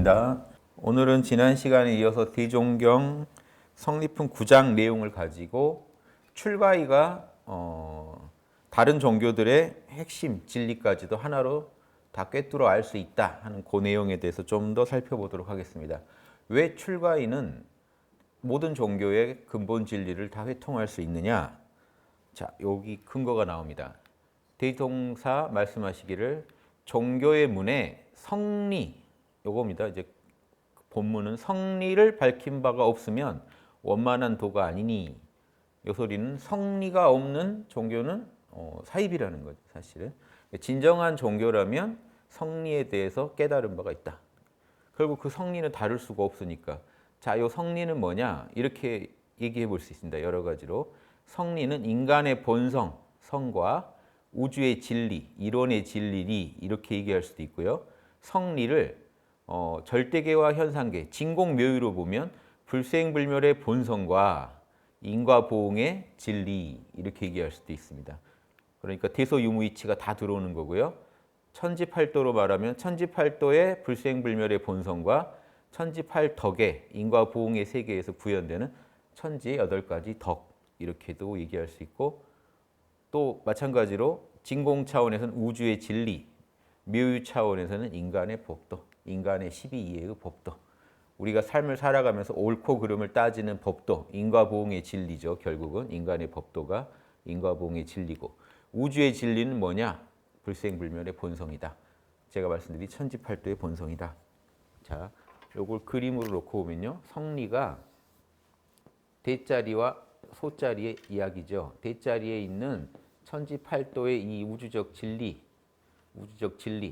반갑습니다. 오늘은 지난 시간에 이어서 대종경 성리품 9장 내용을 가지고 출가의가 다른 종교들의 핵심 진리까지도 하나로 다 꿰뚫어 알 수 있다 하는 그 내용에 대해서 좀 더 살펴보도록 하겠습니다. 왜 출가의는 모든 종교의 근본 진리를 다 회통할 수 있느냐? 자, 여기 근거가 나옵니다. 대동사 말씀하시기를 종교의 문에 성리, 요겁니다. 이제 본문은 성리를 밝힌 바가 없으면 원만한 도가 아니니, 요 소리는 성리가 없는 종교는 사입이라는 거죠, 사실은. 진정한 종교라면 성리에 대해서 깨달은 바가 있다. 결국 그 성리는 다룰 수가 없으니까. 자, 요 성리는 뭐냐? 이렇게 얘기해 볼 수 있습니다. 여러 가지로. 성리는 인간의 본성, 성과 우주의 진리, 이론의 진리리 이렇게 얘기할 수도 있고요. 성리를 절대계와 현상계, 진공묘유로 보면 불생불멸의 본성과 인과보응의 진리 이렇게 얘기할 수도 있습니다. 그러니까 대소유무이치가 다 들어오는 거고요. 천지팔도로 말하면 천지팔도의 불생불멸의 본성과 천지팔덕의 인과보응의 세계에서 구현되는 천지의 8가지 덕 이렇게도 얘기할 수 있고, 또 마찬가지로 진공 차원에서는 우주의 진리, 묘유 차원에서는 인간의 법도, 인간의 12이해의 법도, 우리가 삶을 살아가면서 옳고 그름을 따지는 법도 인과보응의 진리죠. 결국은 인간의 법도가 인과보응의 진리고, 우주의 진리는 뭐냐? 불생불멸의 본성이다. 제가 말씀드린 천지팔도의 본성이다. 자, 요걸 그림으로 놓고 보면요. 성리가 대자리와 소자리의 이야기죠. 대자리에 있는 천지팔도의 이 우주적 진리,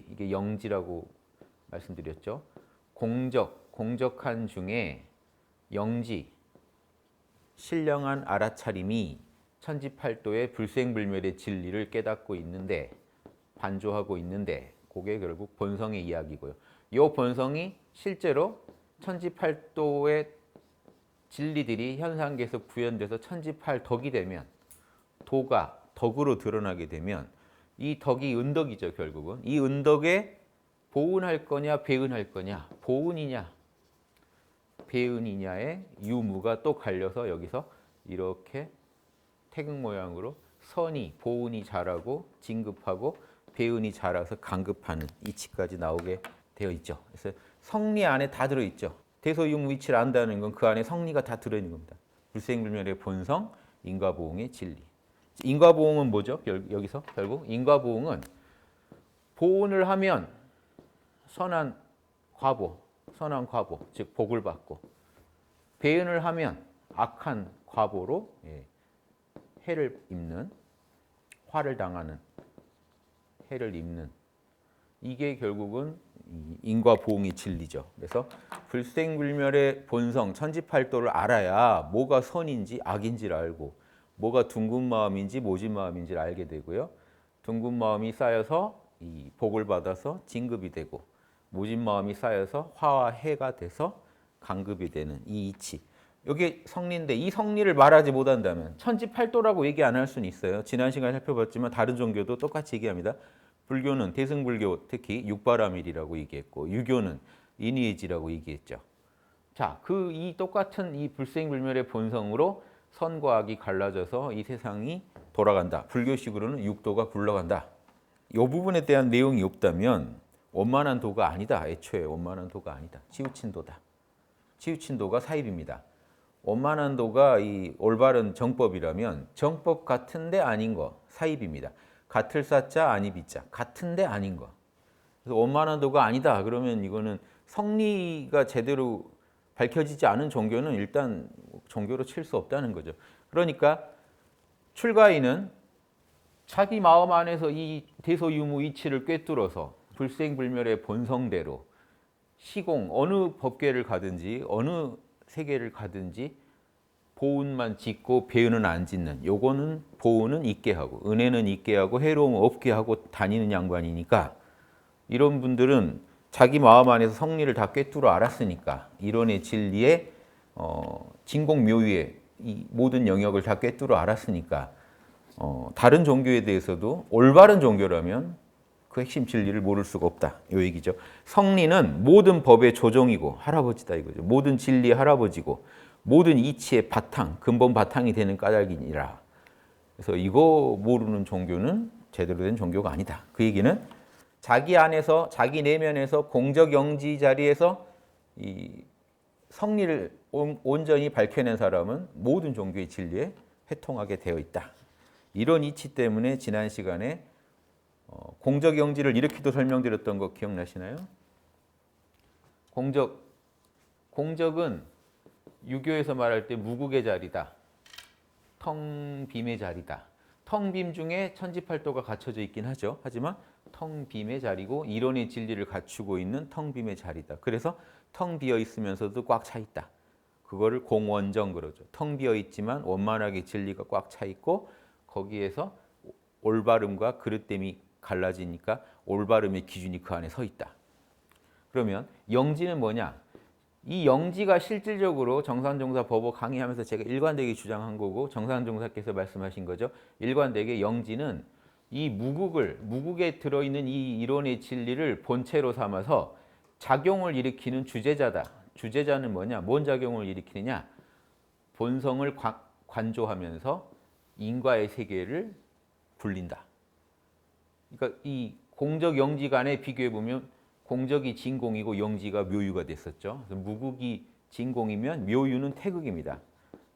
이게 영지라고 말씀드렸죠. 공적한 중에 영지, 신령한 알아차림이 천지팔도의 불생불멸의 진리를 깨닫고 있는데, 반조하고 있는데, 그게 결국 본성의 이야기고요. 이 본성이 실제로 천지팔도의 진리들이 현상계에서 구현돼서 천지팔덕이 되면, 도가 덕으로 드러나게 되면 이 덕이 은덕이죠. 결국은 이 은덕에 보은할 거냐 배은할 거냐, 보은이냐 배은이냐의 유무가 또 갈려서 여기서 이렇게 태극 모양으로 선이 보은이 자라고 진급하고 배은이 자라서 강급하는 이치까지 나오게 되어 있죠. 그래서 성리 안에 다 들어있죠. 대소유무이치를 안다는 건 그 안에 성리가 다 들어있는 겁니다. 불생불멸의 본성, 인과보응의 진리. 인과보응은 뭐죠? 여기서 결국 인과보응은 보은을 하면 선한 과보, 즉 복을 받고, 배은을 하면 악한 과보로 해를 입는, 화를 당하는, 해를 입는, 이게 결국은 인과보응의 진리죠. 그래서 불생불멸의 본성, 천지팔도를 알아야 뭐가 선인지 악인지를 알고, 뭐가 둥근 마음인지 모진 마음인지를 알게 되고요. 둥근 마음이 쌓여서 이 복을 받아서 진급이 되고, 모진 마음이 쌓여서 화와 해가 돼서 강급이 되는 이 이치. 이게 성리인데, 이 성리를 말하지 못한다면 천지팔도라고 얘기 안 할 수는 있어요. 지난 시간에 살펴봤지만 다른 종교도 똑같이 얘기합니다. 불교는 대승불교 특히 육바라밀이라고 얘기했고, 유교는 인의지라고 얘기했죠. 자, 이 똑같은 이 불생불멸의 본성으로 선과 악이 갈라져서 이 세상이 돌아간다. 불교식으로는 육도가 굴러간다. 이 부분에 대한 내용이 없다면 원만한 도가 아니다. 애초에 원만한 도가 아니다. 치우친 도다. 치우친 도가 사입입니다. 원만한 도가 이 올바른 정법이라면 정법 같은데 아닌 거 사입입니다. 같을 사자 아니 비자, 같은데 아닌 거. 그래서 원만한 도가 아니다. 그러면 이거는 성리가 제대로 밝혀지지 않은 종교는 일단 종교로 칠 수 없다는 거죠. 그러니까 출가인은 자기 마음 안에서 이 대소유무이치를 꿰뚫어서 불생불멸의 본성대로 시공, 어느 법계를 가든지 어느 세계를 가든지 보은만 짓고 배은은 안 짓는, 요거는 보은은 있게 하고 은혜는 있게 하고 해로움 없게 하고 다니는 양반이니까, 이런 분들은 자기 마음 안에서 성리를 다 꿰뚫어 알았으니까, 이론의 진리의 진공묘유의 이 모든 영역을 다 꿰뚫어 알았으니까 다른 종교에 대해서도 올바른 종교라면 그 핵심 진리를 모를 수가 없다. 이 얘기죠. 성리는 모든 법의 조정이고 할아버지다 이거죠. 모든 진리의 할아버지고 모든 이치의 바탕, 근본 바탕이 되는 까닭이니라. 그래서 이거 모르는 종교는 제대로 된 종교가 아니다. 그 얘기는 자기 안에서 자기 내면에서 공적 영지 자리에서 이 성리를 온전히 밝혀낸 사람은 모든 종교의 진리에 회통하게 되어 있다. 이런 이치 때문에 지난 시간에 공적 영지를 이렇게도 설명드렸던 거 기억나시나요? 공적은 유교에서 말할 때 무국의 자리다. 텅 빔의 자리다. 텅 빔 중에 천지팔도가 갖춰져 있긴 하죠. 하지만 텅 빔의 자리고 이론의 진리를 갖추고 있는 텅 빔의 자리다. 그래서 텅 비어 있으면서도 꽉 차 있다. 그거를 공원정 그러죠. 텅 비어 있지만 원만하게 진리가 꽉 차 있고 거기에서 올바름과 그릇됨이 갈라지니까 올바름의 기준이 그 안에 서 있다. 그러면 영지는 뭐냐? 이 영지가 실질적으로 정산종사 법어 강의하면서 제가 일관되게 주장한 거고 정산종사께서 말씀하신 거죠. 일관되게 영지는 이 무국에 들어있는 이 이론의 진리를 본체로 삼아서 작용을 일으키는 주제자다. 주제자는 뭐냐? 뭔 작용을 일으키느냐? 본성을 관조하면서 인과의 세계를 굴린다. 그러니까 이 공적 영지 간에 비교해 보면 공적이 진공이고 영지가 묘유가 됐었죠. 그래서 무국이 진공이면 묘유는 태극입니다.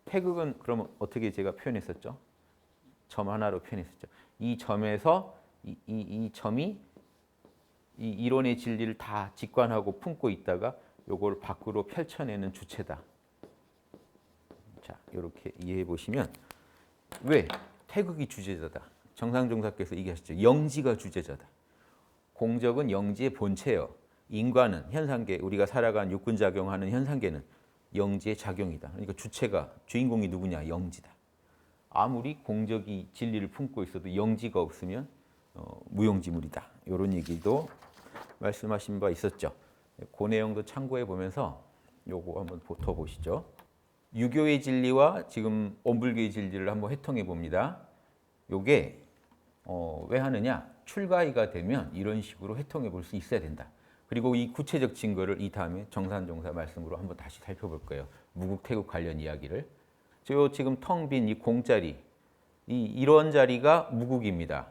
태극은 그러면 어떻게 제가 표현했었죠? 점 하나로 표현했었죠. 이 점에서 이 점이 이 이론의 진리를 다 직관하고 품고 있다가 요걸 밖으로 펼쳐내는 주체다. 자, 이렇게 이해해 보시면 왜 태극이 주제자다. 정상종사께서 얘기하셨죠. 영지가 주제자다. 공적은 영지의 본체예요. 인과는 현상계, 우리가 살아간 육군작용하는 현상계는 영지의 작용이다. 그러니까 주체가, 주인공이 누구냐? 영지다. 아무리 공적이 진리를 품고 있어도 영지가 없으면 무용지물이다. 이런 얘기도 말씀하신 바 있었죠. 그 내용도 참고해 보면서 요거 한번 더 보시죠. 유교의 진리와 지금 원불교의 진리를 한번 회통해 봅니다. 요게 왜 하느냐? 출가의가 되면 이런 식으로 회통해 볼 수 있어야 된다. 그리고 이 구체적 증거를 이 다음에 정산종사 말씀으로 한번 다시 살펴볼 거예요. 무국, 태국 관련 이야기를. 저 지금 텅 빈 이 공자리, 이런 자리가 무국입니다.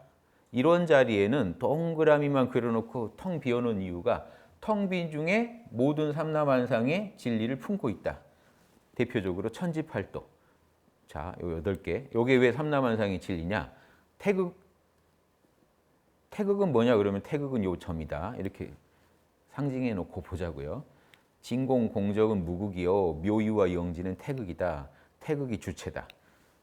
이런 자리에는 동그라미만 그려놓고 텅 비어놓은 이유가 텅 빈 중에 모든 삼라만상의 진리를 품고 있다. 대표적으로 천지팔도. 자, 요 8개. 요게 왜 삼라만상의 진리냐? 태극은 뭐냐 그러면 태극은 요 점이다. 이렇게 상징해 놓고 보자고요. 진공 공적은 무국이요. 묘유와 영지는 태극이다. 태극이 주체다.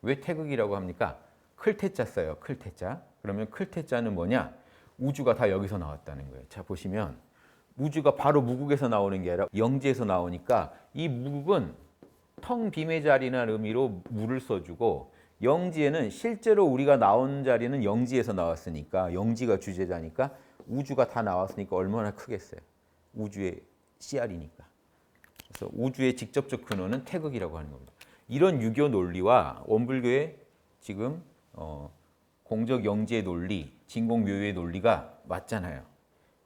왜 태극이라고 합니까? 클태자 써요. 클태자. 그러면 클태자는 뭐냐? 우주가 다 여기서 나왔다는 거예요. 자, 보시면 우주가 바로 무국에서 나오는 게 아니라 영지에서 나오니까 이 무국은 텅 빔의 자리라는 의미로 무를 써주고 영지에는 실제로 우리가 나온 자리는 영지에서 나왔으니까 영지가 주제자니까 우주가 다 나왔으니까 얼마나 크겠어요. 우주의 씨알이니까. 그래서 우주의 직접적 근원은 태극이라고 하는 겁니다. 이런 유교 논리와 원불교의 지금 공적 영지의 논리, 진공묘유의 논리가 맞잖아요.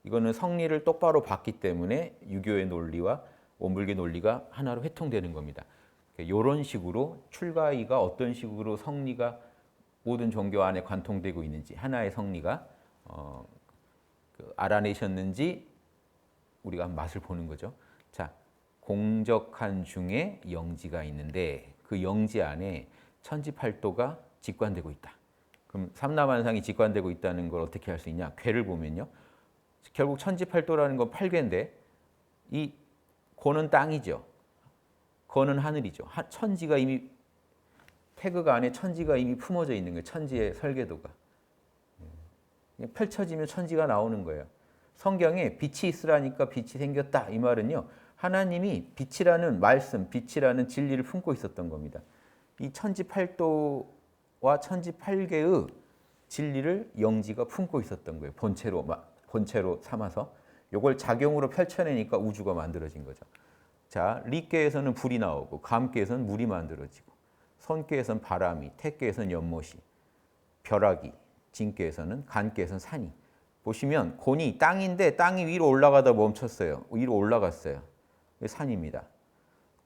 이거는 성리를 똑바로 봤기 때문에 유교의 논리와 원불교 논리가 하나로 회통되는 겁니다. 이런 식으로 출가의가 어떤 식으로 성리가 모든 종교 안에 관통되고 있는지 하나의 성리가 알아내셨는지 우리가 맛을 보는 거죠. 자, 공적한 중에 영지가 있는데 그 영지 안에 천지팔도가 직관되고 있다. 그럼 삼라만상이 직관되고 있다는 걸 어떻게 할 수 있냐? 괴를 보면요. 결국 천지팔도라는 건 8괴인데 이 고는 땅이죠. 거는 하늘이죠. 천지가 이미 태극 안에 천지가 이미 품어져 있는 거예요. 천지의 설계도가. 펼쳐지면 천지가 나오는 거예요. 성경에 빛이 있으라니까 빛이 생겼다. 이 말은요. 하나님이 빛이라는 말씀, 빛이라는 진리를 품고 있었던 겁니다. 이 천지팔도와 천지팔계의 진리를 영지가 품고 있었던 거예요. 본체로 삼아서. 이걸 작용으로 펼쳐내니까 우주가 만들어진 거죠. 자, 리께에서는 불이 나오고 감께에서는 물이 만들어지고 선께에서는 바람이, 태께에서는 연못이, 벼락이, 진께에서는 간께에서는 산이 보시면 곤이 땅인데 땅이 위로 올라가다 멈췄어요. 위로 올라갔어요. 산입니다.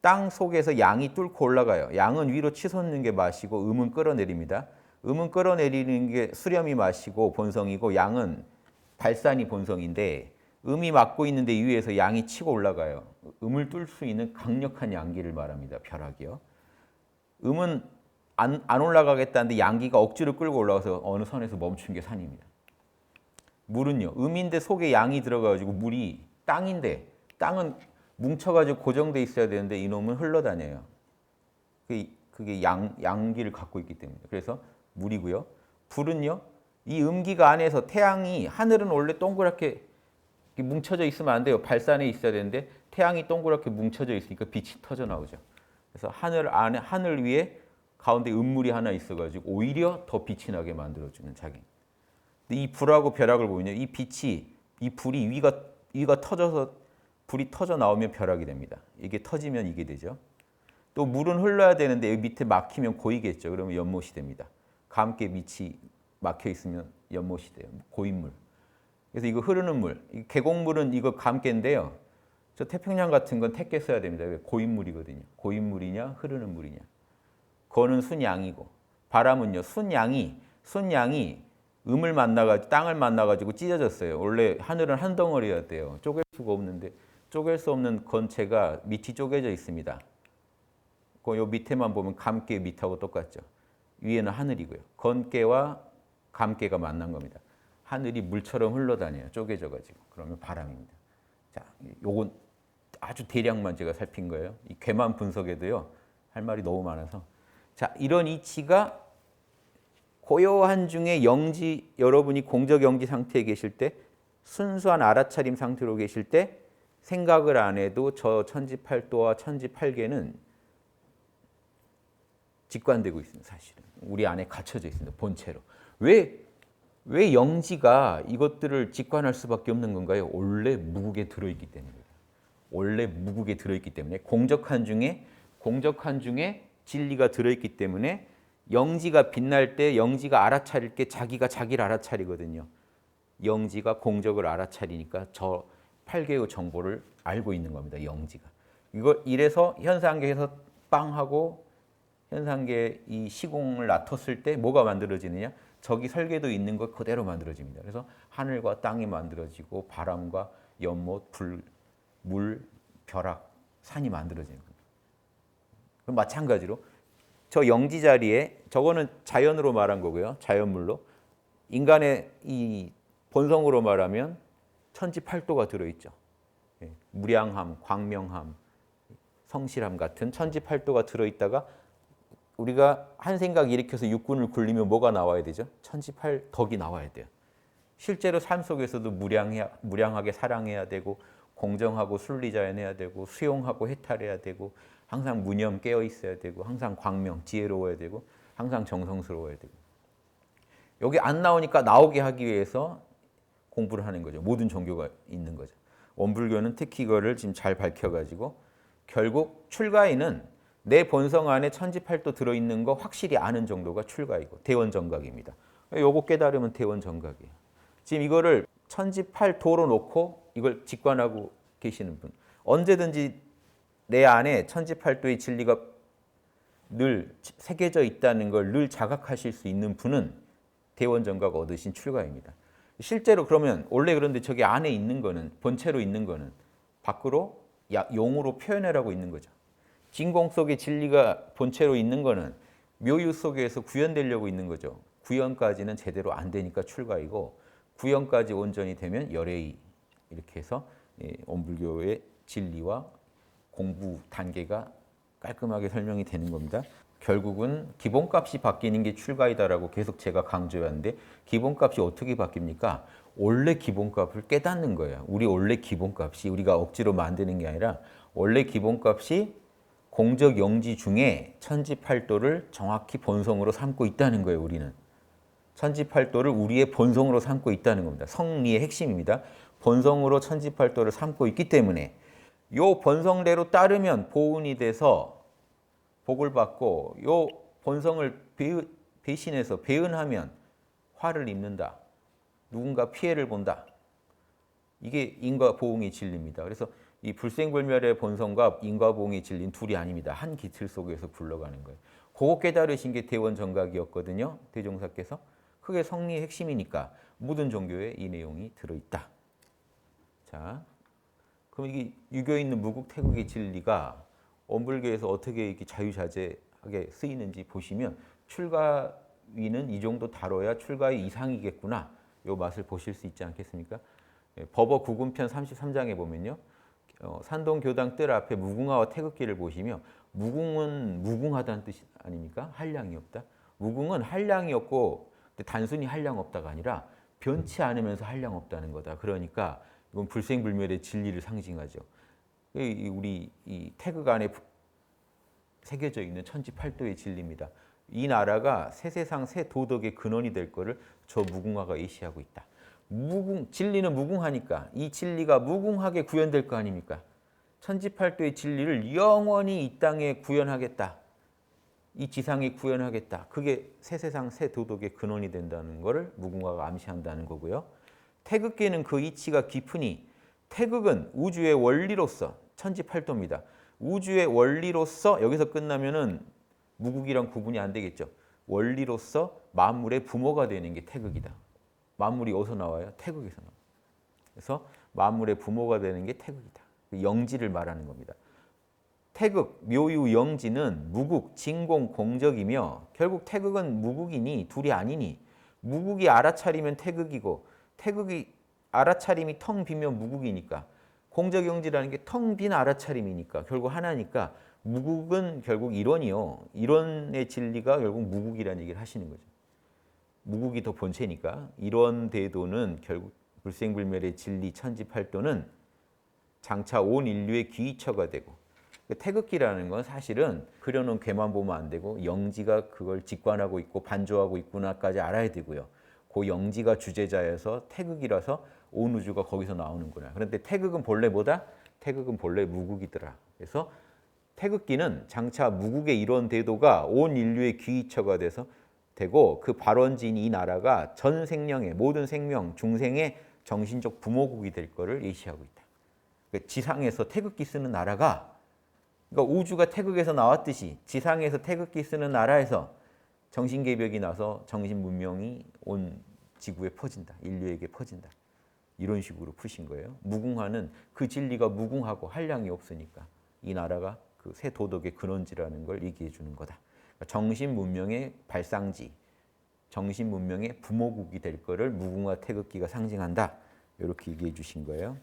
땅 속에서 양이 뚫고 올라가요. 양은 위로 치솟는 게 맛이고 음은 끌어내립니다. 음은 끌어내리는 게 수렴이 맛이고 본성이고 양은 발산이 본성인데 음이 막고 있는데 위에서 양이 치고 올라가요. 음을 뚫을 수 있는 강력한 양기를 말합니다. 벼락이요. 음은 안 올라가겠다는데 양기가 억지로 끌고 올라가서 어느 선에서 멈춘 게 산입니다. 물은요. 음인데 속에 양이 들어가가지고 물이 땅인데 땅은 뭉쳐가지고 고정돼 있어야 되는데 이놈은 흘러다녀요. 그게 양기를 갖고 있기 때문에. 그래서 물이고요. 불은요. 이 음기가 안에서 태양이 하늘은 원래 동그랗게 뭉쳐져 있으면 안 돼요. 발산에 있어야 되는데 태양이 동그랗게 뭉쳐져 있으니까 빛이 터져 나오죠. 그래서 하늘 위에 가운데 음물이 하나 있어가지고 오히려 더 빛이 나게 만들어주는 작용. 근데 이 불하고 벼락을 보면요, 이 빛이 이 불이 위가 터져서 불이 터져 나오면 벼락이 됩니다. 이게 터지면 이게 되죠. 또 물은 흘러야 되는데 여기 밑에 막히면 고이겠죠. 그러면 연못이 됩니다. 감개 밑이 막혀 있으면 연못이 돼요. 고인물. 그래서 이거 흐르는 물, 계곡물은 이거 감개인데요. 저 태평양 같은 건 택개 써야 됩니다. 고인물이거든요. 고인물이냐 흐르는 물이냐. 거는 순양이고 바람은요. 순양이 음을 만나가지고 땅을 만나가지고 찢어졌어요. 원래 하늘은 한 덩어리여야 돼요. 쪼갤 수가 없는데 쪼갤 수 없는 건체가 밑이 쪼개져 있습니다. 요 밑에만 보면 감개 밑하고 똑같죠. 위에는 하늘이고요. 건개와 감개가 만난 겁니다. 하늘이 물처럼 흘러다녀요. 쪼개져가지고. 그러면 바람입니다. 자, 요건 아주 대략만 제가 살핀 거예요. 이 괴만 분석에도요. 할 말이 너무 많아서. 자, 이런 이치가 고요한 중에 영지, 여러분이 공적 영지 상태에 계실 때 순수한 알아차림 상태로 계실 때 생각을 안 해도 저 천지팔도와 천지팔계는 직관되고 있습니다. 사실은. 우리 안에 갇혀져 있습니다. 본체로. 왜 영지가 이것들을 직관할 수밖에 없는 건가요? 원래 무국에 들어있기 때문입니다. 원래 무국에 들어있기 때문에 공적한 중에 진리가 들어있기 때문에 영지가 빛날 때 영지가 알아차릴 게 자기가 자기를 알아차리거든요. 영지가 공적을 알아차리니까 저 8개의 정보를 알고 있는 겁니다. 영지가. 이래서 현상계에서 빵 하고 현상계 이 시공을 놔뒀을 때 뭐가 만들어지느냐? 저기 설계도 있는 것 그대로 만들어집니다. 그래서 하늘과 땅이 만들어지고 바람과 연못, 불, 물, 벼락, 산이 만들어지는 겁니다. 그럼 마찬가지로 저 영지 자리에 저거는 자연으로 말한 거고요. 자연물로. 인간의 이 본성으로 말하면 천지팔도가 들어있죠. 무량함, 광명함, 성실함 같은 천지팔도가 들어있다가 우리가 한 생각 일으켜서 육군을 굴리면 뭐가 나와야 되죠? 천지팔덕이 나와야 돼요. 실제로 삶 속에서도 무량하게 사랑해야 되고 공정하고 순리자연해야 되고 수용하고 해탈해야 되고 항상 무념 깨어 있어야 되고 항상 광명 지혜로워야 되고 항상 정성스러워야 되고 여기 안 나오니까 나오게 하기 위해서 공부를 하는 거죠. 모든 종교가 있는 거죠. 원불교는 특히 이거를 지금 잘 밝혀가지고 결국 출가인은 내 본성 안에 천지팔도 들어있는 거 확실히 아는 정도가 출가이고 대원정각입니다. 요거 깨달으면 대원정각이에요. 지금 이거를 천지팔도로 놓고 이걸 직관하고 계시는 분 언제든지 내 안에 천지팔도의 진리가 늘 새겨져 있다는 걸 늘 자각하실 수 있는 분은 대원정각 얻으신 출가입니다. 실제로 그러면 원래 그런데 저기 안에 있는 거는 본체로 있는 거는 밖으로 용으로 표현하라고 있는 거죠. 진공 속에 진리가 본체로 있는 거는 묘유 속에서 구현되려고 있는 거죠. 구현까지는 제대로 안 되니까 출가이고 구현까지 온전히 되면 열애의 이렇게 해서 원불교의 진리와 공부 단계가 깔끔하게 설명이 되는 겁니다. 결국은 기본값이 바뀌는 게 출가이다라고 계속 제가 강조하는데 기본값이 어떻게 바뀝니까? 원래 기본값을 깨닫는 거예요. 우리 원래 기본값이 우리가 억지로 만드는 게 아니라 원래 기본값이 공적 영지 중에 천지팔도를 정확히 본성으로 삼고 있다는 거예요. 우리는. 천지팔도를 우리의 본성으로 삼고 있다는 겁니다. 성리의 핵심입니다. 본성으로 천지팔도를 삼고 있기 때문에 요 본성대로 따르면 보은이 돼서 복을 받고 요 본성을 배신해서 배은하면 화를 입는다. 누군가 피해를 본다. 이게 인과보응의 진리입니다. 그래서 이 불생불멸의 본성과 인과보응의 진리는 둘이 아닙니다. 한 기틀 속에서 굴러가는 거예요. 그거 깨달으신 게 대원정각이었거든요. 대종사께서. 그게 성리의 핵심이니까 모든 종교에 이 내용이 들어있다. 자, 그럼 이게 유교에 있는 무국태국의 진리가 원불교에서 어떻게 이렇게 자유자재하게 쓰이는지 보시면 출가위는 이 정도 다뤄야 출가위 이상이겠구나. 요 맛을 보실 수 있지 않겠습니까? 법어 구군편 33장에 보면요. 산동 교당 뜰 앞에 무궁화와 태극기를 보시며 무궁은 무궁하다는 뜻 아닙니까? 한량이 없다. 무궁은 한량이 없고 단순히 한량 없다가 아니라 변치 않으면서 한량 없다는 거다. 그러니까 이건 불생불멸의 진리를 상징하죠. 우리 이 태극 안에 새겨져 있는 천지팔도의 진리입니다. 이 나라가 새 세상 새 도덕의 근원이 될 거를 저 무궁화가 예시하고 있다. 진리는 무궁하니까 이 진리가 무궁하게 구현될 거 아닙니까? 천지팔도의 진리를 영원히 이 땅에 구현하겠다. 이 지상에 구현하겠다. 그게 새 세상 새 도덕의 근원이 된다는 것을 무궁화가 암시한다는 거고요. 태극기는 그 이치가 깊으니 태극은 우주의 원리로서 천지팔도입니다. 우주의 원리로서 여기서 끝나면은 무국이랑 구분이 안 되겠죠. 원리로서 만물의 부모가 되는 게 태극이다. 만물이 어디서 나와요? 태극에서 나와요. 그래서 만물의 부모가 되는 게 태극이다. 영지를 말하는 겁니다. 태극, 묘유, 영지는 무국, 진공, 공적이며 결국 태극은 무국이니 둘이 아니니 무국이 알아차리면 태극이고 태극이 알아차림이 텅 비면 무국이니까 공적, 영지라는 게 텅 빈 알아차림이니까 결국 하나니까 무국은 결국 이론이요. 이론의 진리가 결국 무국이라는 얘기를 하시는 거죠. 무국이 더 본체니까 이론 대도는 결국 불생불멸의 진리 천지팔도는 장차 온 인류의 귀처가 되고 태극기라는 건 사실은 그려놓은 괴만 보면 안 되고 영지가 그걸 직관하고 있고 반조하고 있구나까지 알아야 되고요. 그 영지가 주제자여서 태극이라서 온 우주가 거기서 나오는구나. 그런데 태극은 본래 뭐다? 태극은 본래 무국이더라. 그래서 태극기는 장차 무국의 이론 대도가 온 인류의 귀처가 돼서 되고 그 발원지인 이 나라가 전 생명의 모든 생명 중생의 정신적 부모국이 될 것을 예시하고 있다. 그러니까 지상에서 태극기 쓰는 나라가 그러니까 우주가 태극에서 나왔듯이 지상에서 태극기 쓰는 나라에서 정신개벽이 나서 정신 문명이 온 지구에 퍼진다. 인류에게 퍼진다. 이런 식으로 푸신 거예요. 무궁화는 그 진리가 무궁하고 한량이 없으니까 이 나라가 그 새 도덕의 근원지라는 걸 얘기해 주는 거다. 정신 문명의 발상지, 정신 문명의 부모국이 될 거를 무궁화 태극기가 상징한다. 이렇게 얘기해 주신 거예요.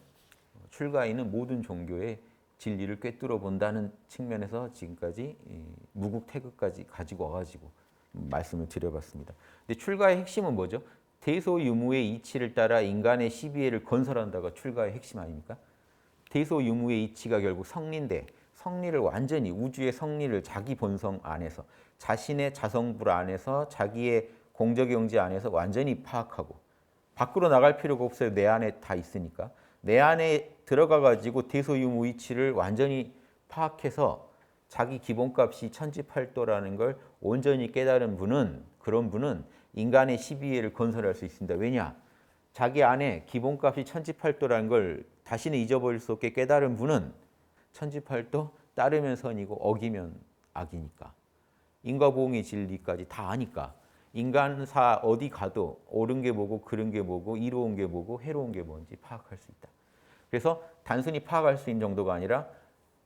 출가인은 모든 종교의 진리를 꿰뚫어 본다는 측면에서 지금까지 무국 태극까지 가지고 와가지고 말씀을 드려봤습니다. 근데 출가의 핵심은 뭐죠? 대소유무의 이치를 따라 인간의 시비애를 건설한다가 출가의 핵심 아닙니까? 대소유무의 이치가 결국 성리인데 성리를 완전히 우주의 성리를 자기 본성 안에서 자신의 자성불 안에서 자기의 공적영지 안에서 완전히 파악하고 밖으로 나갈 필요가 없어요. 내 안에 다 있으니까. 내 안에 들어가 가지고 대소유무 이치를 완전히 파악해서 자기 기본값이 천지팔도라는 걸 온전히 깨달은 분은 그런 분은 인간의 시비애를 건설할 수 있습니다. 왜냐? 자기 안에 기본값이 천지팔도라는 걸 다시는 잊어버릴 수 없게 깨달은 분은 천지팔도 따르면 선이고 어기면 악이니까. 인과보응의 진리까지 다 아니까. 인간사 어디 가도 옳은 게 뭐고 그른 게 뭐고 이로운 게 뭐고 해로운 게 뭔지 파악할 수 있다. 그래서 단순히 파악할 수 있는 정도가 아니라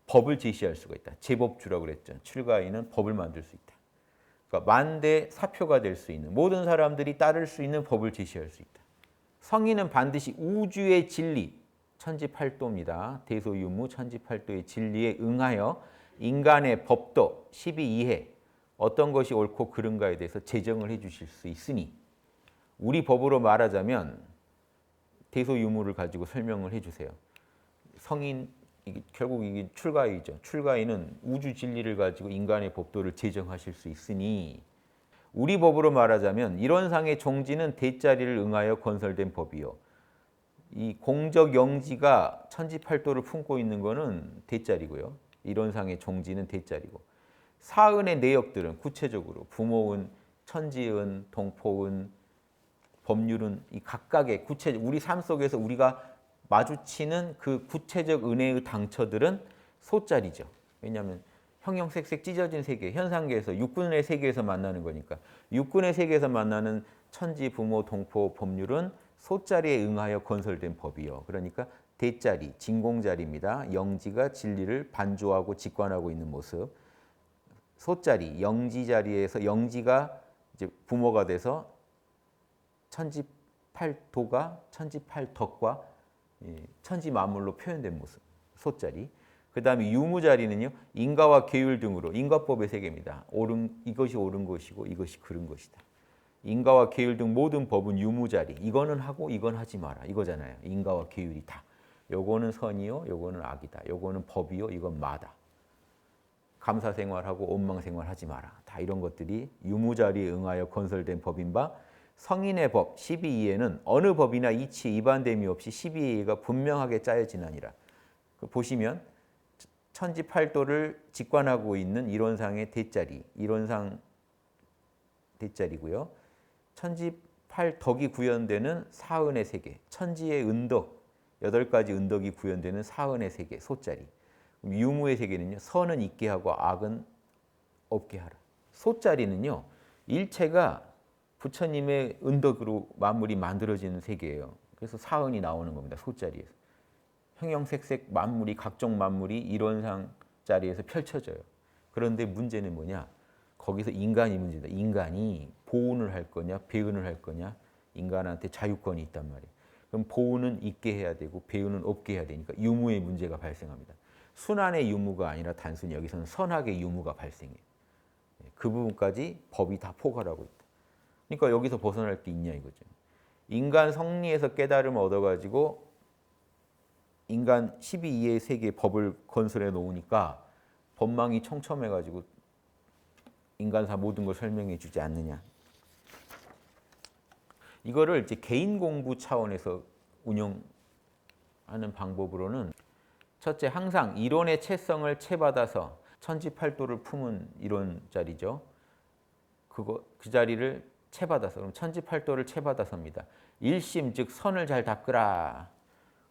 법을 제시할 수가 있다. 제법주라고 그랬죠. 출가인은 법을 만들 수 있다. 그러니까 만대 사표가 될 수 있는 모든 사람들이 따를 수 있는 법을 제시할 수 있다. 성인은 반드시 우주의 진리, 천지팔도입니다. 대소유무 천지팔도의 진리에 응하여 인간의 법도 12이해 어떤 것이 옳고 그른가에 대해서 제정을 해 주실 수 있으니 우리 법으로 말하자면 대소유무를 가지고 설명을 해 주세요. 성인 결국 이게 출가이죠. 출가인은 우주 진리를 가지고 인간의 법도를 제정하실 수 있으니 우리 법으로 말하자면 이론상의 종지는 대자리를 응하여 건설된 법이요. 이 공적 영지가 천지팔도를 품고 있는 것은 대자리고요. 이론상의 종지는 대자리고 사은의 내역들은 구체적으로 부모은, 천지은, 동포은, 법률은 이 각각의 우리 삶 속에서 우리가 마주치는 그 구체적 은혜의 당처들은 소자리죠. 왜냐하면 형형색색 찢어진 세계, 현상계에서 육군의 세계에서 만나는 거니까. 육군의 세계에서 만나는 천지, 부모, 동포, 법률은 소자리에 응하여 건설된 법이요. 그러니까 대자리, 진공자리입니다. 영지가 진리를 반조하고 직관하고 있는 모습. 소자리, 영지자리에서 영지가 이제 부모가 돼서 천지팔도가 천지팔덕과 천지만물로 표현된 모습. 소자리. 그 다음에 유무자리는요, 인과와 계율 등으로 인과법의 세계입니다. 이것이 옳은 것이고 이것이 그른 것이다. 인과와 계율 등 모든 법은 유무자리. 이거는 하고 이건 하지 마라. 이거잖아요. 인과와 계율이 다. 요거는 선이요, 요거는 악이다. 요거는 법이요, 이건 마다. 감사생활하고 원망생활하지 마라. 다 이런 것들이 유무자리에 응하여 건설된 법인 바 성인의 법 12이에는 어느 법이나 이치에 이반됨이 없이 12예가 분명하게 짜여지나니라. 보시면 천지팔도를 직관하고 있는 이론상의 대자리, 이론상 대자리고요. 천지팔덕이 구현되는 사은의 세계, 천지의 은덕, 8가지 은덕이 구현되는 사은의 세계, 소자리. 유무의 세계는요, 선은 있게 하고 악은 없게 하라. 소자리는요, 일체가 부처님의 은덕으로 만물이 만들어지는 세계예요. 그래서 사은이 나오는 겁니다. 소자리에서. 형형색색 만물이, 각종 만물이 이론상 자리에서 펼쳐져요. 그런데 문제는 뭐냐? 거기서 인간이 문제다. 인간이 보훈을 할 거냐, 배은을 할 거냐? 인간한테 자유권이 있단 말이에요. 그럼 보훈은 있게 해야 되고 배은은 없게 해야 되니까 유무의 문제가 발생합니다. 순환의 유무가 아니라 단순히 여기서는 선악의 유무가 발생해요. 그 부분까지 법이 다 포괄하고 있다. 그러니까 여기서 벗어날 게 있냐 이거죠. 인간 성리에서 깨달음을 얻어가지고 인간 12이의 세계의 법을 건설해 놓으니까 법망이 촘촘해가지고 인간사 모든 걸 설명해 주지 않느냐. 이거를 이제 개인 공부 차원에서 운영하는 방법으로는 첫째, 항상 이론의 채성을 채받아서 천지팔도를 품은 이론자리죠. 그 자리를 채받아서, 그럼 천지팔도를 채받아서입니다. 일심, 즉 선을 잘 닦으라.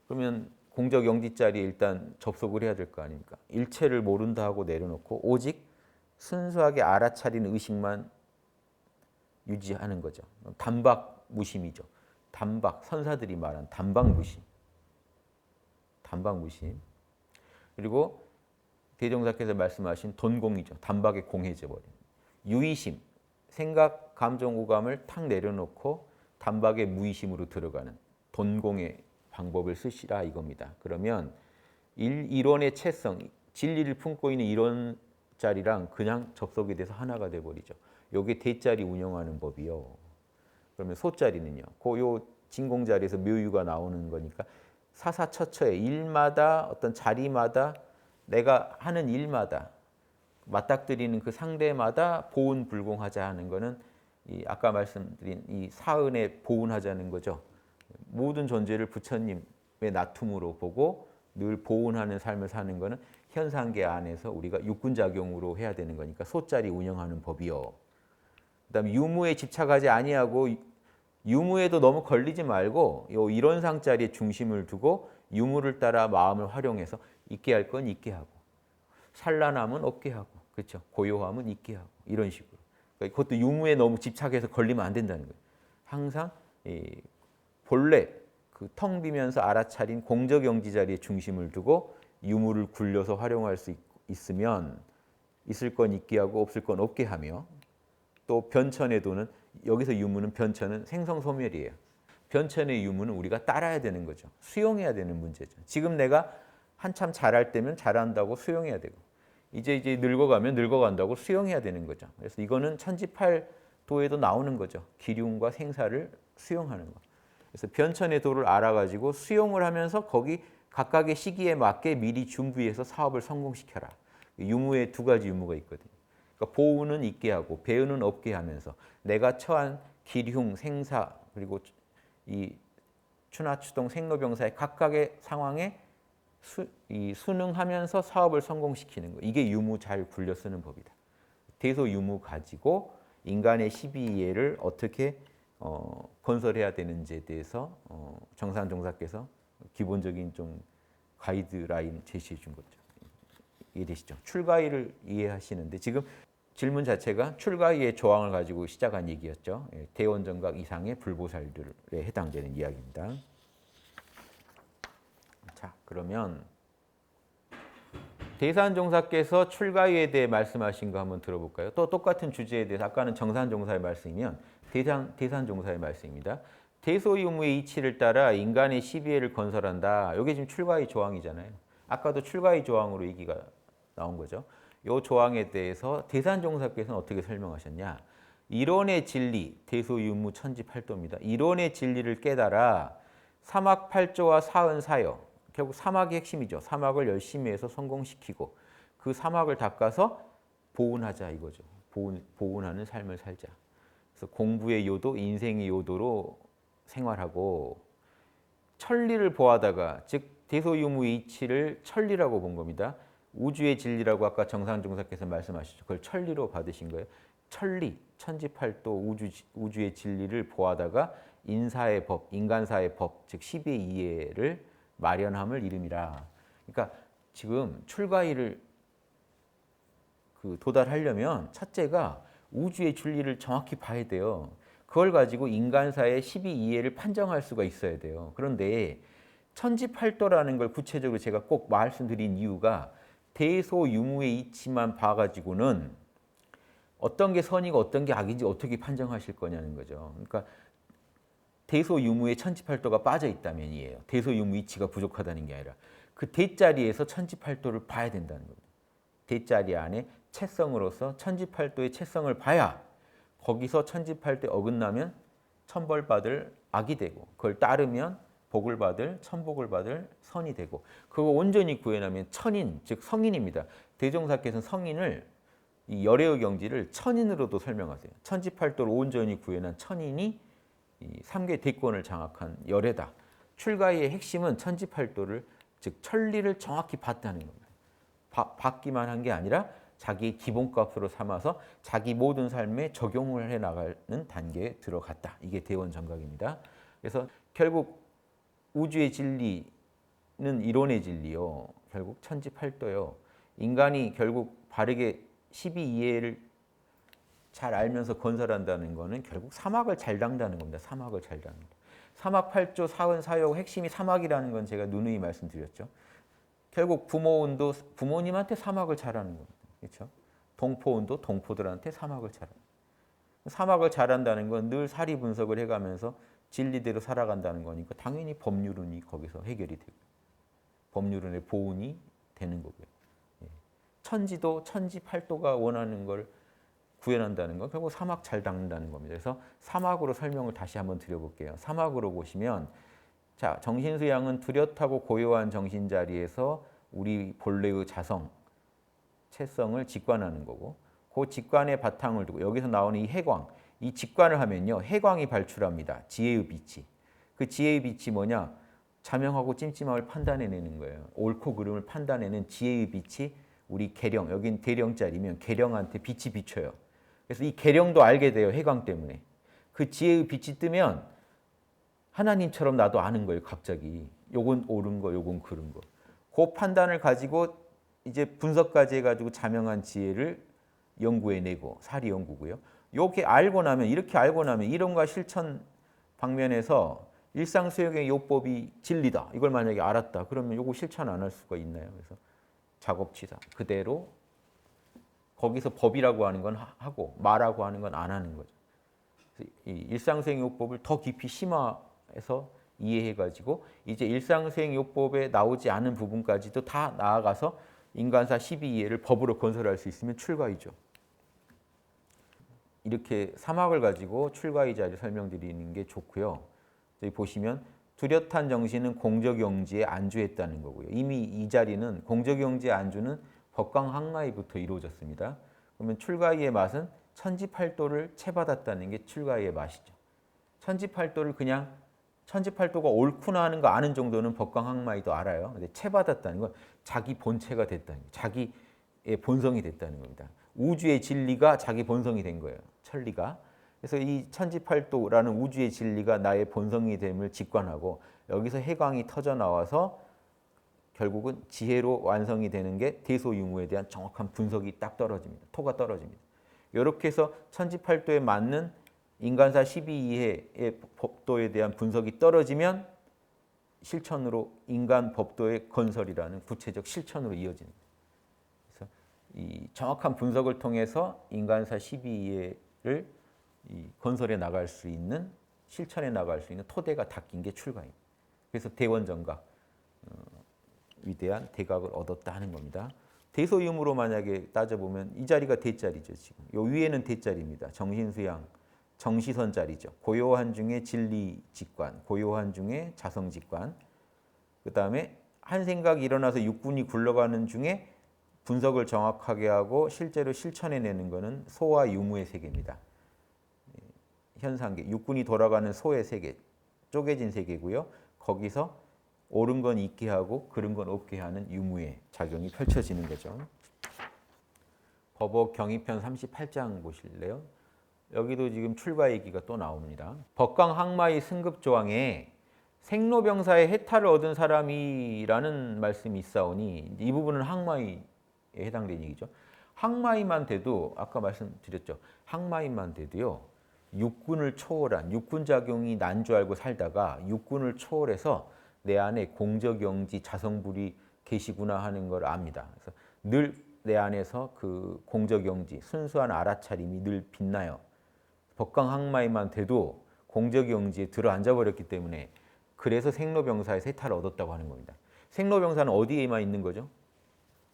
그러면 공적 영지자리에 일단 접속을 해야 될 거 아닙니까? 일체를 모른다 하고 내려놓고 오직 순수하게 알아차린 의식만 유지하는 거죠. 단박무심이죠. 단박, 선사들이 말한 단박무심. 단박무심. 그리고 대종사께서 말씀하신 돈공이죠. 단박에 공해져 버린. 유의심, 생각, 감정, 오감을 탁 내려놓고 단박에 무의심으로 들어가는 돈공의 방법을 쓰시라 이겁니다. 그러면 이론의 채성, 진리를 품고 있는 이론자리랑 그냥 접속이 돼서 하나가 돼버리죠. 요게 대자리 운영하는 법이요. 그러면 소자리는요. 요 진공자리에서 묘유가 나오는 거니까 사사처처에 일마다 어떤 자리마다 내가 하는 일마다 맞닥뜨리는 그 상대마다 보훈불공하자 하는 거는 아까 말씀드린 이 사은에 보훈하자는 거죠. 모든 존재를 부처님의 나툼으로 보고 늘 보훈하는 삶을 사는 거는 현상계 안에서 우리가 육군작용으로 해야 되는 거니까 소자리 운영하는 법이요. 그다음에 유무에 집착하지 아니하고 유무에도 너무 걸리지 말고 요 이론상자리에 중심을 두고 유무를 따라 마음을 활용해서 있게 할 건 있게 하고 산란함은 없게 하고 그렇죠. 고요함은 있게 하고 이런 식으로. 그러니까 그것도 유무에 너무 집착해서 걸리면 안 된다는 거예요. 항상 본래 그 텅 비면서 알아차린 공적 영지 자리에 중심을 두고 유무를 굴려서 활용할 수 있으면 있을 건 있게 하고 없을 건 없게 하며 또 변천의 도는 여기서 유무는 변천은 생성소멸이에요. 변천의 유무는 우리가 따라야 되는 거죠. 수용해야 되는 문제죠. 지금 내가 한참 잘할 때면 잘한다고 수용해야 되고 이제 늙어가면 늙어간다고 수용해야 되는 거죠. 그래서 이거는 천지팔도에도 나오는 거죠. 기륭과 생사를 수용하는 거. 그래서 변천의 도를 알아가지고 수용을 하면서 거기 각각의 시기에 맞게 미리 준비해서 사업을 성공시켜라. 유무에 2가지 유무가 있거든요. 그러니까 보우는 있게 하고 배우는 없게 하면서 내가 처한 기흉, 생사 그리고 이 추나추동 생로병사의 각각의 상황에 순응하면서 사업을 성공시키는 거. 이게 유무 잘 굴려 쓰는 법이다. 대소 유무 가지고 인간의 12예를 어떻게 건설해야 되는지에 대해서 정산종사께서 기본적인 좀 가이드라인 제시해 준 거죠. 이해되시죠? 출가위를 이해하시는데 지금 질문 자체가 출가위의 조항을 가지고 시작한 얘기였죠. 대원정각 이상의 불보살들에 해당되는 이야기입니다. 자, 그러면 대산종사께서 출가위에 대해 말씀하신 거 한번 들어볼까요? 또 똑같은 주제에 대해서 아까는 정산종사의 말씀이면 대산종사의 말씀입니다. 대소유무의 이치를 따라 인간의 시비회를 건설한다. 이게 지금 출가위 조항이잖아요. 아까도 출가위 조항으로 얘기가 나온 거죠. 이 조항에 대해서 대산종사께서는 어떻게 설명하셨냐? 이론의 진리, 대소유무 천지팔도입니다. 이론의 진리를 깨달아 사막팔조와 사은사여, 결국 사막이 핵심이죠. 사막을 열심히 해서 성공시키고 그 사막을 닦아서 보은하자 이거죠. 보은하는 삶을 살자. 그래서 공부의 요도, 인생의 요도로 생활하고 천리를 보하다가 즉 대소유무 이치를 천리라고 본 겁니다. 우주의 진리라고 아까 정산종사께서 말씀하셨죠. 그걸 천리로 받으신 거예요. 천리, 천지팔도 우주의 진리를 보하다가 인사의 법, 인간사의 법, 즉 십의 이해를 마련함을 이름이라. 그러니까 지금 출가위를 도달하려면 첫째가 우주의 진리를 정확히 봐야 돼요. 그걸 가지고 인간사의 십의 이해를 판정할 수가 있어야 돼요. 그런데 천지팔도라는 걸 구체적으로 제가 꼭 말씀드린 이유가 대소유무의 이치만 봐가지고는 어떤 게 선이고 어떤 게 악인지 어떻게 판정하실 거냐는 거죠. 그러니까 대소유무의 천지팔도가 빠져 있다면이에요. 대소유무 이치가 부족하다는 게 아니라 그 대자리에서 천지팔도를 봐야 된다는 겁니다. 대자리 안에 채성으로서 천지팔도의 채성을 봐야 거기서 천지팔도에 어긋나면 천벌받을 악이 되고 그걸 따르면 복을 받을 천복을 받을 선이 되고 그거 온전히 구현하면 천인 즉 성인입니다. 대종사께서는 성인을 이 열애의 경지를 천인으로도 설명하세요. 천지팔도를 온전히 구현한 천인이 이 3계 대권을 장악한 열애다. 출가의 핵심은 천지팔도를 즉 천리를 정확히 봤다는 겁니다. 받기만 한 게 아니라 자기의 기본값으로 삼아서 자기 모든 삶에 적용을 해나가는 단계에 들어갔다. 이게 대원정각입니다. 그래서 결국 우주의 진리는 이론의 진리요. 결국 천지팔도요. 인간이 결국 바르게 십이이해를 잘 알면서 건설한다는 거는 결국 사막을 잘 닦는다는 겁니다. 사막을 잘 닦는다. 사막팔조 사은사역 핵심이 사막이라는 건 제가 누누이 말씀드렸죠. 결국 부모운도 부모님한테 사막을 잘하는 겁니다. 그렇죠? 동포운도 동포들한테 사막을 잘하는 겁니다. 사막을 잘한다는 건 늘 사리 분석을 해가면서 진리대로 살아간다는 거니까 당연히 법률운이 거기서 해결이 되고 법률운의 보운이 되는 거고요. 천지도 천지팔도가 원하는 걸 구현한다는 건 결국 사막 잘 닦는다는 겁니다. 그래서 사막으로 설명을 다시 한번 드려볼게요. 사막으로 보시면 자 정신수양은 뚜렷하고 고요한 정신 자리에서 우리 본래의 자성, 채성을 직관하는 거고 그 직관의 바탕을 두고 여기서 나오는 이 해광, 이 직관을 하면요 해광이 발출합니다. 지혜의 빛이. 그 지혜의 빛이 뭐냐? 자명하고 찜찜함을 판단해내는 거예요. 옳고 그름을 판단해내는 지혜의 빛이 우리 계령, 여긴 대령자리면 계령한테 빛이 비춰요. 그래서 이 계령도 알게 돼요. 해광 때문에. 그 지혜의 빛이 뜨면 하나님처럼 나도 아는 거예요. 갑자기. 요건 옳은 거, 요건 그른 거. 그 판단을 가지고 이제 분석까지 해가지고 자명한 지혜를 연구해내고 사리 연구고요. 이렇게 알고 나면 이론과 실천 방면에서 일상수용의 요법이 진리다. 이걸 만약에 알았다. 그러면 요거 실천 안 할 수가 있나요? 그래서 작업치사 그대로 거기서 법이라고 하는 건 하고 말하고 하는 건 안 하는 거죠. 이 일상수행 요법을 더 깊이 심화해서 이해해가지고 이제 일상수행 요법에 나오지 않은 부분까지도 다 나아가서 인간사 12이해를 법으로 건설할 수 있으면 출가이죠. 이렇게 사막을 가지고 출가이자를 설명드리는 게 좋고요. 여기 보시면 뚜렷한 정신은 공적용지에 안주했다는 거고요. 이미 이 자리는 공적용지의 안주는 법광항마이부터 이루어졌습니다. 그러면 출가이의 맛은 천지팔도를 채받았다는 게 출가이의 맛이죠. 천지팔도를 그냥 천지팔도가 옳구나 하는 거 아는 정도는 법광항마이도 알아요. 근데 채받았다는 건 자기 본체가 됐다는 거예요. 자기의 본성이 됐다는 겁니다. 우주의 진리가 자기 본성이 된 거예요. 천리가. 그래서 이 천지팔도라는 우주의 진리가 나의 본성이 됨을 직관하고 여기서 해광이 터져 나와서 결국은 지혜로 완성이 되는 게 대소유무에 대한 정확한 분석이 딱 떨어집니다. 토가 떨어집니다. 이렇게 해서 천지팔도에 맞는 인간사 12이해의 법도에 대한 분석이 떨어지면 실천으로 인간 법도의 건설이라는 구체적 실천으로 이어집니다. 그래서 이 정확한 분석을 통해서 인간사 12이해를 건설해 나갈 수 있는 실천해 나갈 수 있는 토대가 닦인 게 출가입니다. 그래서 대원정각 위대한 대각을 얻었다 하는 겁니다. 대소유무로 만약에 따져보면 이 자리가 대자리죠. 지금 요 위에는 대자리입니다. 정신수양, 정시선 자리죠. 고요한 중에 진리직관, 고요한 중에 자성직관. 그 다음에 한 생각이 일어나서 육군이 굴러가는 중에 분석을 정확하게 하고 실제로 실천해내는 것은 소와 유무의 세계입니다. 현상계, 육군이 돌아가는 소의 세계, 쪼개진 세계고요. 거기서 옳은 건 있게 하고 그른 건 없게 하는 유무의 작용이 펼쳐지는 거죠. 법억 경위편 38장 보실래요? 여기도 지금 출가 얘기가 또 나옵니다. 법강 항마의 승급 조항에 생로병사의 해탈을 얻은 사람이라는 말씀이 있사오니 이 부분은 항마의에 해당되는 얘기죠. 항마의만 돼도 아까 말씀드렸죠. 항마의만 돼도요. 육군을 초월한 육군 작용이 난 줄 알고 살다가 육군을 초월해서 내 안에 공적영지 자성불이 계시구나 하는 걸 압니다. 그래서 늘 내 안에서 그 공적영지 순수한 알아차림이 늘 빛나요. 법강항마에만 돼도 공적영지에 들어앉아 버렸기 때문에 그래서 생로병사의 세탈을 얻었다고 하는 겁니다. 생로병사는 어디에만 있는 거죠?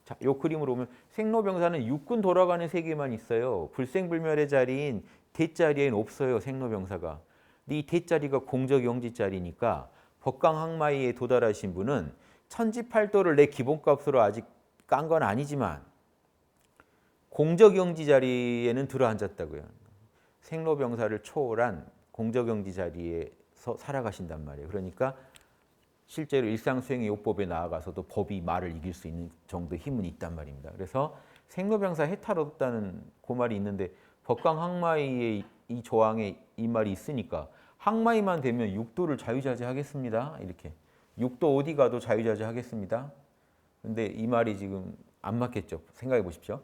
자, 요 그림으로 보면 생로병사는 육군 돌아가는 세계에만 있어요. 불생불멸의 자리인 대자리에는 없어요. 생로병사가. 근데 이 대자리가 공적영지 자리니까 법강항마에 도달하신 분은 천지팔도를 내 기본값으로 아직 깐 건 아니지만 공적영지 자리에는 들어앉았다고요. 생로병사를 초월한 공적영지 자리에서 살아가신단 말이에요. 그러니까 실제로 일상수행의 요법에 나아가서도 법이 말을 이길 수 있는 정도의 힘은 있단 말입니다. 그래서 생로병사 해탈 얻었다는 그 말이 있는데 법강항마의 이 조항에 이 말이 있으니까 항마이만 되면 육도를 자유자재하겠습니다. 이렇게 육도 어디 가도 자유자재하겠습니다. 근데 이 말이 지금 안 맞겠죠. 생각해 보십시오.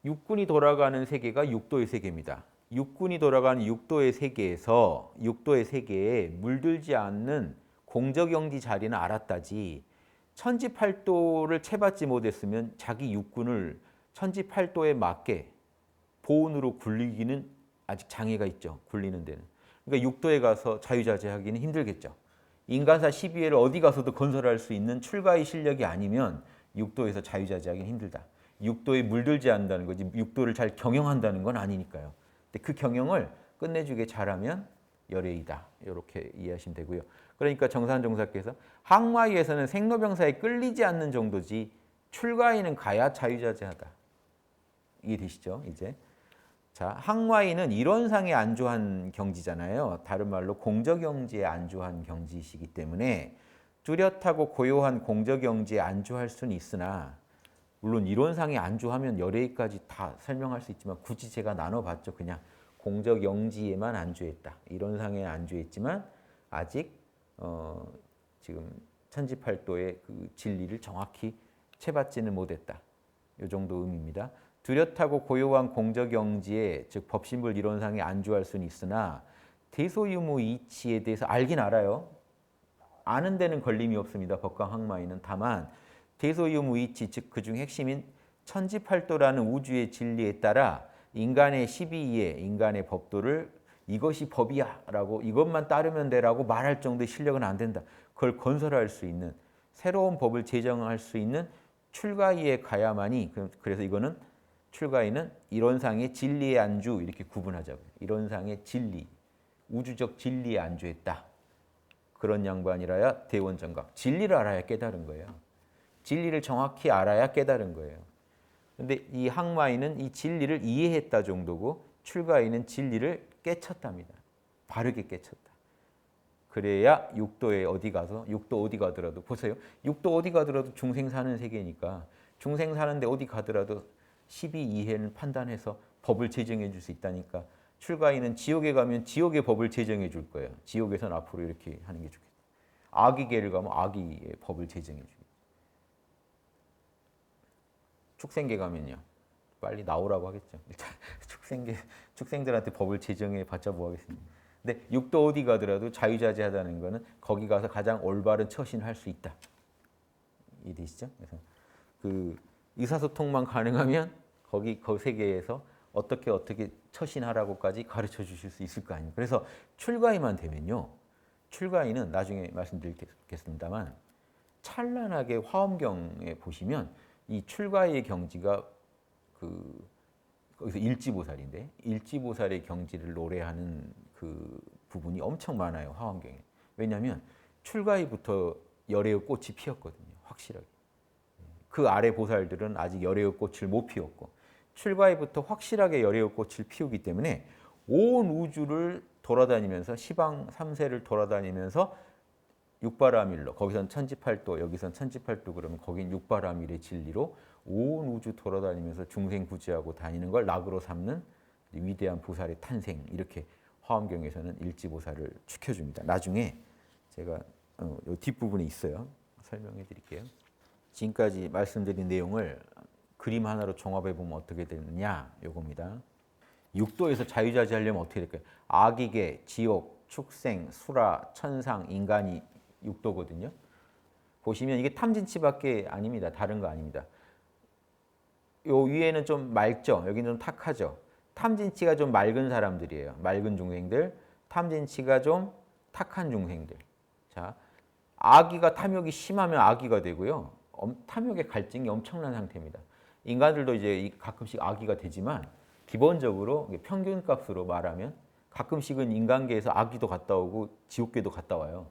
육군이 돌아가는 세계가 육도의 세계입니다. 육군이 돌아가는 육도의 세계에서 육도의 세계에 물들지 않는 공적영지 자리는 알았다지 천지팔도를 채받지 못했으면 자기 육군을 천지팔도에 맞게 보온으로 굴리기는 아직 장애가 있죠. 굴리는 데는. 그러니까 육도에 가서 자유자재하기는 힘들겠죠. 인간사 12회를 어디 가서도 건설할 수 있는 출가의 실력이 아니면 육도에서 자유자재하기는 힘들다. 육도에 물들지 않는다는 거지 육도를 잘 경영한다는 건 아니니까요. 근데 그 경영을 끝내주게 잘하면 열애이다. 이렇게 이해하시면 되고요. 그러니까 정산종사께서 항마위에서는 생로병사에 끌리지 않는 정도지 출가에는 가야 자유자재하다. 이해되시죠? 이제. 자, 항마위는 이론상에 안주한 경지잖아요. 다른 말로 공적영지에 안주한 경지이시기 때문에 뚜렷하고 고요한 공적영지에 안주할 수는 있으나 물론 이론상에 안주하면 열애까지 다 설명할 수 있지만 굳이 제가 나눠봤죠. 그냥 공적영지에만 안주했다. 이론상에 안주했지만 아직 지금 천지팔도의 그 진리를 정확히 채받지는 못했다. 이 정도 의미입니다. 뚜렷하고 고요한 공적영지에 즉 법신불 이론상에 안주할 수는 있으나 대소유무 이치에 대해서 알긴 알아요. 아는 데는 걸림이 없습니다. 법강항마에는. 다만 대소유무 이치 즉 그중 핵심인 천지팔도라는 우주의 진리에 따라 인간의 12이해 인간의 법도를 이것이 법이야 라고 이것만 따르면 돼라고 말할 정도의 실력은 안 된다. 그걸 건설할 수 있는 새로운 법을 제정할 수 있는 출가위에 가야만이 그래서 이거는 출가위는 이론상의 진리의 안주 이렇게 구분하자고요. 이론상의 진리, 우주적 진리에 안주했다. 그런 양반이라야 대원정각. 진리를 알아야 깨달은 거예요. 진리를 정확히 알아야 깨달은 거예요. 그런데 이 항마위는 이 진리를 이해했다 정도고 출가위는 진리를 깨쳤답니다. 바르게 깨쳤다. 그래야 육도에 어디 가서 육도 어디 가더라도 보세요. 육도 어디 가더라도 중생 사는 세계니까 중생 사는데 어디 가더라도 12이해는 판단해서 법을 제정해 줄 수 있다니까 출가인은 지옥에 가면 지옥의 법을 제정해 줄 거예요. 지옥에서는 앞으로 이렇게 하는 게 좋겠다. 아기계를 가면 아기의 법을 제정해 주겠죠. 축생계 가면요. 빨리 나오라고 하겠죠. 일단 축생들한테 법을 제정해 봤자 뭐 하겠습니까? 근데 육도 어디 가더라도 자유자재하다는 거는 거기 가서 가장 올바른 처신을 할 수 있다. 이해되시죠? 그래서 그 의사소통만 가능하면 그 세계에서 어떻게 처신하라고까지 가르쳐 주실 수 있을 거 아닙니까? 그래서 출가인만 되면요. 출가인은 나중에 말씀드리겠습니다만 찬란하게 화엄경에 보시면 이 출가의 경지가 거기서 일지보살인데 일지보살의 경지를 노래하는 그 부분이 엄청 많아요. 화엄경에. 왜냐하면 출가의부터 열애의 꽃이 피었거든요. 확실하게. 그 아래 보살들은 아직 열애의 꽃을 못 피웠고 출가의부터 확실하게 열애의 꽃을 피우기 때문에 온 우주를 돌아다니면서 시방 3세를 돌아다니면서 육바라밀로 거기선 천지팔도 여기선 천지팔도 그러면 거긴 육바라밀의 진리로 온 우주 돌아다니면서 중생 구제하고 다니는 걸 낙으로 삼는 위대한 보살의 탄생 이렇게 화엄경에서는 일지보살을 추켜줍니다. 나중에 제가 이 뒷부분에 있어요. 설명해 드릴게요. 지금까지 말씀드린 내용을 그림 하나로 종합해 보면 어떻게 되느냐 요겁니다. 육도에서 자유자재하려면 어떻게 될까요? 아기계, 지옥, 축생, 수라, 천상, 인간이 육도거든요. 보시면 이게 탐진치밖에 아닙니다. 다른 거 아닙니다. 요 위에는 좀 맑죠. 여기는 좀 탁하죠. 탐진치가 좀 맑은 사람들이에요. 맑은 중생들. 탐진치가 좀 탁한 중생들. 자, 아기가 탐욕이 심하면 아기가 되고요. 탐욕의 갈증이 엄청난 상태입니다. 인간들도 이제 가끔씩 아기가 되지만 기본적으로 평균값으로 말하면 가끔씩은 인간계에서 아기도 갔다 오고 지옥계도 갔다 와요.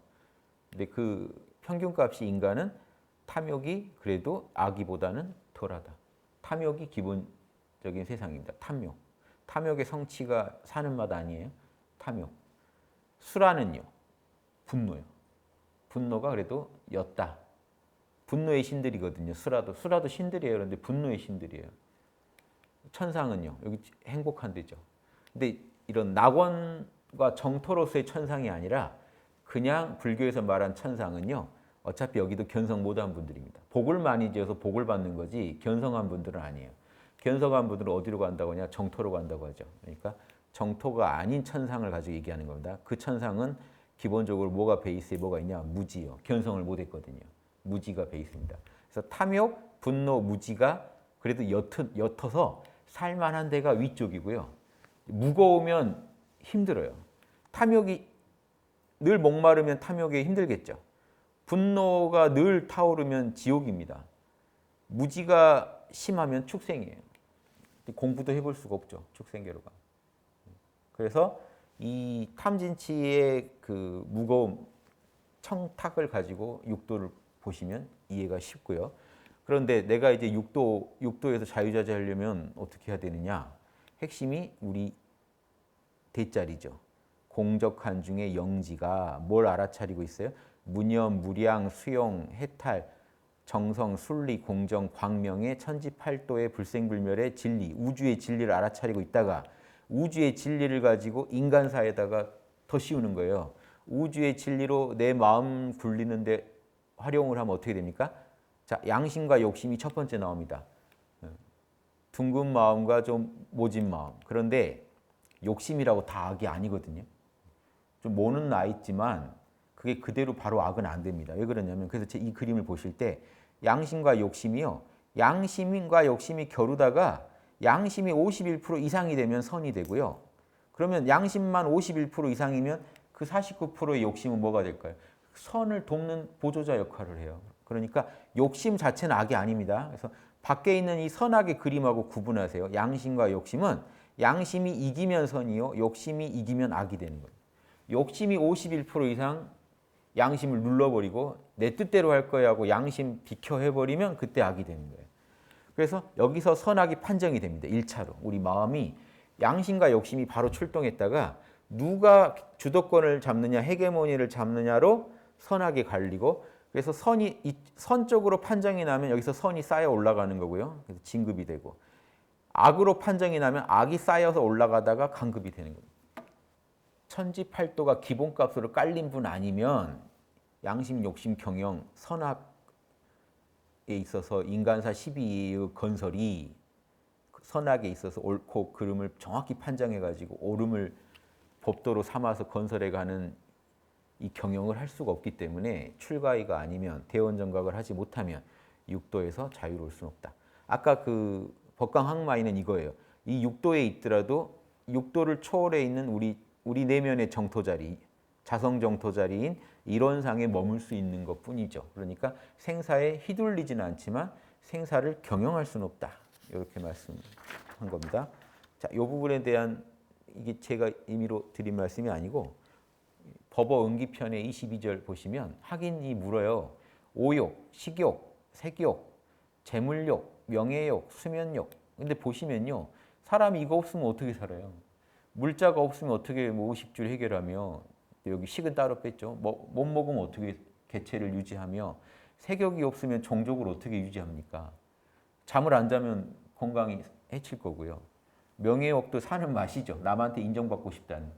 근데 그 평균값이 인간은 탐욕이 그래도 아기보다는 덜하다. 탐욕이 기본적인 세상입니다. 탐욕. 탐욕의 성취가 사는 맛 아니에요. 탐욕. 수라는요. 분노요. 분노가 그래도 였다. 분노의 신들이거든요. 수라도 신들이에요. 그런데 분노의 신들이에요. 천상은요. 여기 행복한 데죠. 근데 이런 낙원과 정토로서의 천상이 아니라 그냥 불교에서 말한 천상은요. 어차피 여기도 견성 못한 분들입니다. 복을 많이 지어서 복을 받는 거지 견성한 분들은 아니에요. 견성한 분들은 어디로 간다고 하냐? 정토로 간다고 하죠. 그러니까 정토가 아닌 천상을 가지고 얘기하는 겁니다. 그 천상은 기본적으로 뭐가 베이스에 뭐가 있냐? 무지요. 견성을 못했거든요. 무지가 베이스입니다. 그래서 탐욕, 분노, 무지가 그래도 옅어서 살만한 데가 위쪽이고요. 무거우면 힘들어요. 탐욕이 늘 목마르면 탐욕에 힘들겠죠. 분노가 늘 타오르면 지옥입니다. 무지가 심하면 축생이에요. 공부도 해볼 수가 없죠. 축생계로 가. 그래서 이 탐진치의 그 무거움, 청탁을 가지고 육도를 보시면 이해가 쉽고요. 그런데 내가 이제 육도에서 자유자재하려면 어떻게 해야 되느냐? 핵심이 우리 대자리죠. 공적한 중에 영지가 뭘 알아차리고 있어요? 무념, 무량, 수용, 해탈, 정성, 순리, 공정, 광명의 천지팔도의 불생불멸의 진리, 우주의 진리를 알아차리고 있다가 우주의 진리를 가지고 인간사에다가 더 씌우는 거예요. 우주의 진리로 내 마음 굴리는데 활용을 하면 어떻게 됩니까? 자, 양심과 욕심이 첫 번째 나옵니다. 둥근 마음과 좀 모진 마음. 그런데 욕심이라고 다 악이 아니거든요. 좀 모는 나 있지만 그게 그대로 바로 악은 안 됩니다. 왜 그러냐면 그래서 이 그림을 보실 때 양심과 욕심이요. 양심과 욕심이 겨루다가 양심이 51% 이상이 되면 선이 되고요. 그러면 양심만 51% 이상이면 그 49%의 욕심은 뭐가 될까요? 선을 돕는 보조자 역할을 해요. 그러니까 욕심 자체는 악이 아닙니다. 그래서 밖에 있는 이 선악의 그림하고 구분하세요. 양심과 욕심은 양심이 이기면 선이요. 욕심이 이기면 악이 되는 거예요. 욕심이 51% 이상 양심을 눌러버리고 내 뜻대로 할 거야 하고 양심 비켜해버리면 그때 악이 되는 거예요. 그래서 여기서 선악이 판정이 됩니다. 1차로. 우리 마음이 양심과 욕심이 바로 출동했다가 누가 주도권을 잡느냐, 헤게모니를 잡느냐로 선악이 갈리고 그래서 선이 선 쪽으로 판정이 나면 여기서 선이 쌓여 올라가는 거고요. 그래서 진급이 되고 악으로 판정이 나면 악이 쌓여서 올라가다가 간급이 되는 겁니다. 천지팔도가 기본값으로 깔린 분 아니면 양심, 욕심, 경영, 선악에 있어서 인간사 12의 건설이 선악에 있어서 옳고 그름을 정확히 판정해가지고 옳음을 법도로 삼아서 건설해가는 이 경영을 할 수가 없기 때문에 출가의가 아니면 대원정각을 하지 못하면 육도에서 자유로울 수는 없다. 아까 그 법강항마의는 이거예요. 이 육도에 있더라도 육도를 초월해 있는 우리 내면의 정토 자리, 자성 정토 자리인 이론상에 머물 수 있는 것뿐이죠. 그러니까 생사에 휘둘리지는 않지만 생사를 경영할 수는 없다. 이렇게 말씀한 겁니다. 자, 이 부분에 대한 이게 제가 임의로 드린 말씀이 아니고 법어 응기편의 22절 보시면 학인이 물어요. 오욕, 식욕, 색욕, 재물욕, 명예욕, 수면욕. 근데 보시면요. 사람이 이거 없으면 어떻게 살아요? 물자가 없으면 어떻게 뭐 의식주를 해결하며 여기 식은 따로 뺐죠. 못 먹으면 어떻게 개체를 유지하며 색욕이 없으면 종족을 어떻게 유지합니까? 잠을 안 자면 건강이 해칠 거고요. 명예욕도 사는 맛이죠. 남한테 인정받고 싶다는.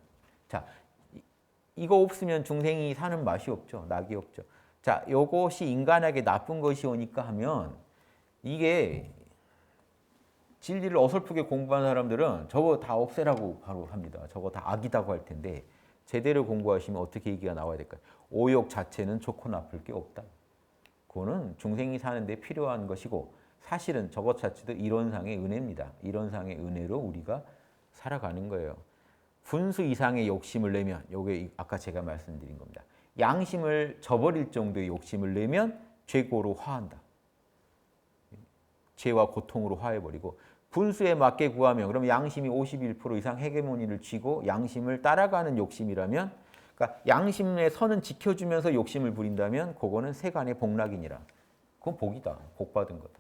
자, 이거 없으면 중생이 사는 맛이 없죠. 낙이 없죠. 자, 요것이 인간에게 나쁜 것이 오니까 하면 이게 진리를 어설프게 공부한 사람들은 저거 다 없애라고 바로 합니다. 저거 다 악이라고 할 텐데 제대로 공부하시면 어떻게 얘기가 나와야 될까요? 오욕 자체는 좋고 나쁠 게 없다. 그거는 중생이 사는 데 필요한 것이고 사실은 저것 자체도 이론상의 은혜입니다. 이론상의 은혜로 우리가 살아가는 거예요. 분수 이상의 욕심을 내면 요게 아까 제가 말씀드린 겁니다. 양심을 저버릴 정도의 욕심을 내면 죄고로 화한다. 죄와 고통으로 화해버리고 분수에 맞게 구하면 그럼 양심이 51% 이상 헤게모니를 쥐고 양심을 따라가는 욕심이라면 그러니까 양심의 선은 지켜주면서 욕심을 부린다면 그거는 세간의 복락이니라. 그건 복이다. 복 받은 거다.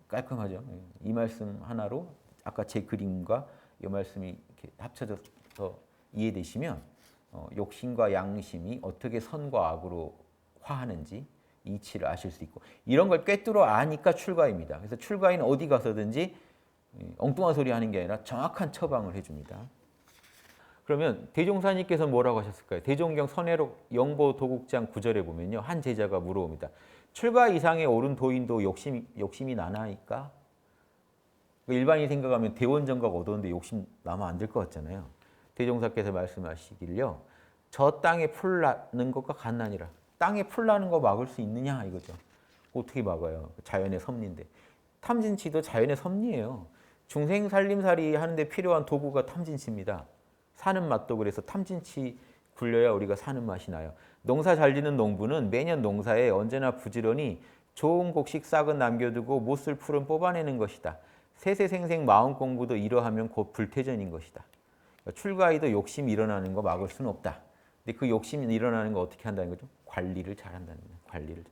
깔끔하죠. 이 말씀 하나로 아까 제 그림과 이 말씀이 이렇게 합쳐져서 이해되시면 욕심과 양심이 어떻게 선과 악으로 화하는지 이치를 아실 수 있고 이런 걸 꿰뚫어 아니까 출가입니다. 그래서 출가인은 어디 가서든지 엉뚱한 소리 하는 게 아니라 정확한 처방을 해줍니다. 그러면 대종사님께서 뭐라고 하셨을까요? 대종경 선해록 영보 도국장 9절에 보면요. 한 제자가 물어옵니다. 출가 이상의 옳은 도인도 욕심이 나나이까? 일반인이 생각하면 대원정각 얻었는데 욕심 나면 안 될 것 같잖아요. 대종사께서 말씀하시길요. 저 땅에 풀 나는 것과 같나니라. 땅에 풀 나는 거 막을 수 있느냐 이거죠. 어떻게 막아요? 자연의 섭리인데. 탐진치도 자연의 섭리예요. 중생 살림살이 하는데 필요한 도구가 탐진치입니다. 사는 맛도 그래서 탐진치 굴려야 우리가 사는 맛이 나요. 농사 잘 짓는 농부는 매년 농사에 언제나 부지런히 좋은 곡식 싹은 남겨두고 못 쓸 풀은 뽑아내는 것이다. 세세생생 마음 공부도 이러하면 곧 불태전인 것이다. 출가의도 욕심이 일어나는 거 막을 수는 없다. 근데 그 욕심이 일어나는 거 어떻게 한다는 거죠? 관리를 잘한다는 거예요. 관리를.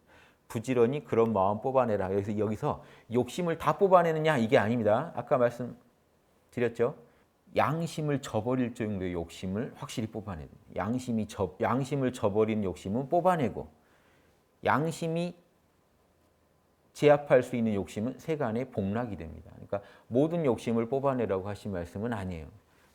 부지런히 그런 마음 뽑아내라. 여기서 욕심을 다 뽑아내느냐 이게 아닙니다. 아까 말씀드렸죠. 양심을 저버릴 정도의 욕심을 확실히 뽑아내는 양심을 저버린 욕심은 뽑아내고 양심이 제압할 수 있는 욕심은 세간의 복락이 됩니다. 그러니까 모든 욕심을 뽑아내라고 하신 말씀은 아니에요.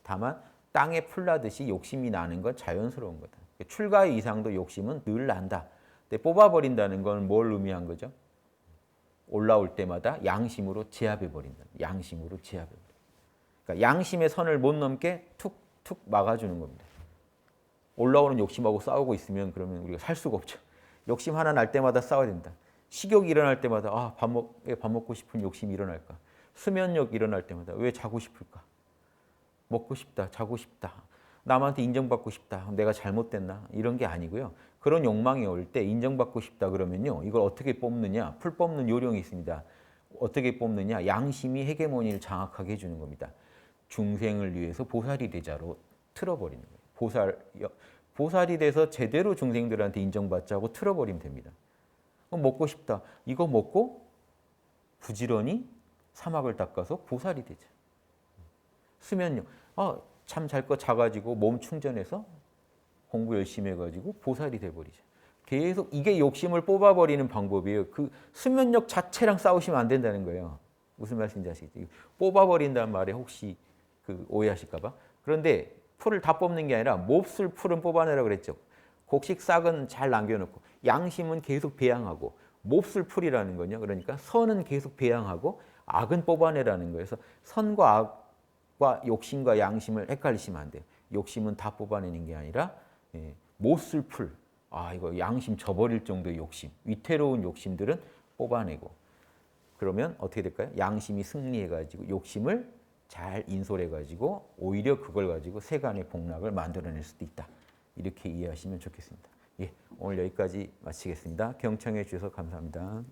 다만 땅에 풀나듯이 욕심이 나는 건 자연스러운 거다. 출가의 이상도 욕심은 늘 난다. 근데 뽑아버린다는 건 뭘 의미한 거죠? 올라올 때마다 양심으로 제압해버린다. 양심으로 제압해버린다. 그러니까 양심의 선을 못 넘게 툭툭 막아주는 겁니다. 올라오는 욕심하고 싸우고 있으면 그러면 우리가 살 수가 없죠. 욕심 하나 날 때마다 싸워야 된다. 식욕이 일어날 때마다 왜 밥 먹고 싶은 욕심이 일어날까? 수면욕 일어날 때마다 왜 자고 싶을까? 먹고 싶다, 자고 싶다. 남한테 인정받고 싶다. 내가 잘못됐나? 이런 게 아니고요. 그런 욕망이 올 때 인정받고 싶다 그러면요. 이걸 어떻게 뽑느냐? 풀 뽑는 요령이 있습니다. 어떻게 뽑느냐? 양심이 헤게모니를 장악하게 해주는 겁니다. 중생을 위해서 보살이 되자로 틀어버리는 거예요. 보살이 돼서 제대로 중생들한테 인정받자고 틀어버리면 됩니다. 먹고 싶다. 이거 먹고 부지런히 사막을 닦아서 보살이 되자. 수면욕. 잠 잘 거 자가지고 몸 충전해서 공부 열심히 해가지고 보살이 돼버리자. 계속 이게 욕심을 뽑아버리는 방법이에요. 그 수면욕 자체랑 싸우시면 안 된다는 거예요. 무슨 말씀인지 아시겠죠? 뽑아버린다는 말에 혹시 그 오해하실까 봐. 그런데 풀을 다 뽑는 게 아니라 몹쓸 풀은 뽑아내라 그랬죠. 곡식 싹은 잘 남겨놓고 양심은 계속 배양하고 몹쓸 풀이라는 거냐. 그러니까 선은 계속 배양하고 악은 뽑아내라는 거예요. 그래서 선과 악과 욕심과 양심을 헷갈리시면 안 돼요. 욕심은 다 뽑아내는 게 아니라 몹쓸 풀. 아 이거 양심 저버릴 정도의 욕심, 위태로운 욕심들은 뽑아내고 그러면 어떻게 될까요? 양심이 승리해가지고 욕심을 잘 인솔해가지고 오히려 그걸 가지고 세간의 복락을 만들어낼 수도 있다. 이렇게 이해하시면 좋겠습니다. 예, 오늘 여기까지 마치겠습니다. 경청해 주셔서 감사합니다.